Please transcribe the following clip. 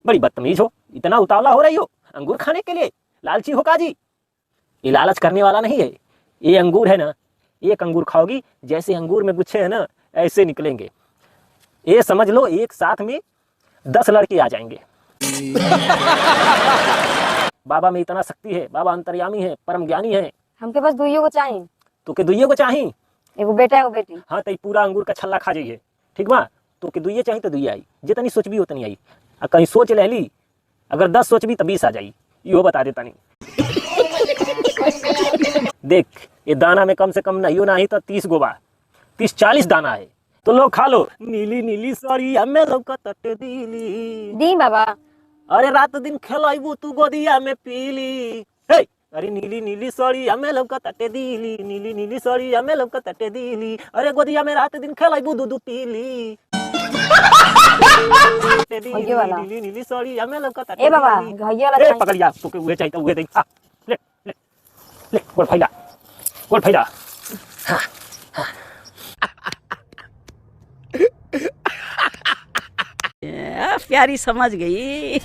बड़ी बदतमीज हो, इतना उतावला हो रही हो अंगूर खाने के लिए, लालची हो काजी। ये लालच करने वाला नहीं है, ये अंगूर है ना, एक अंगूर खाओगी जैसे अंगूर में गुच्छे है ना ऐसे निकलेंगे। ये समझ लो एक साथ में 10 लड़के आ जाएंगे। बाबा में इतना शक्ति है, बाबा अंतर्यामी है, परम ज्ञानी है। हमके पास दुइयो को चाहिए। तो के दुइये को चाहिए? एगो बेटा एगो बेटी। हाँ तो पूरा अंगूर का छल्ला खा जाइए, ठीक बा। तो के दुइये चाहिए तो दुइये आई, जितनी सोचबी उतनी आई। कहीं सोच ले ली, अगर 10 सोचबी तो 20 आ जाई, यो बता देता नहीं। देख ये दाना में कम से कम नहीं नहीं तो 30 गोबा, 30-40 दाना है। तो लो खा लो। नीली नीली साड़ी हमें लौका तटे दीली। दी बाबा। अरे रात दिन खेलाइबू तू गोदिया में पीली। हे अरे नीली नीली साड़ी हमें लौका तटे दीली, नीली नीली साड़ी हमें लौका तटे दीली। अरे गोदिया में रात दिन खेलाइबू दूध पीली। नीली नीली साड़ी हमें लौका तटे। ए बाबा घइया वाला ए पकड़िया तो के उहे चाहिए तो उहे दे। ले ले ले गोल फैला, गोल फैला। प्यारी समझ गई।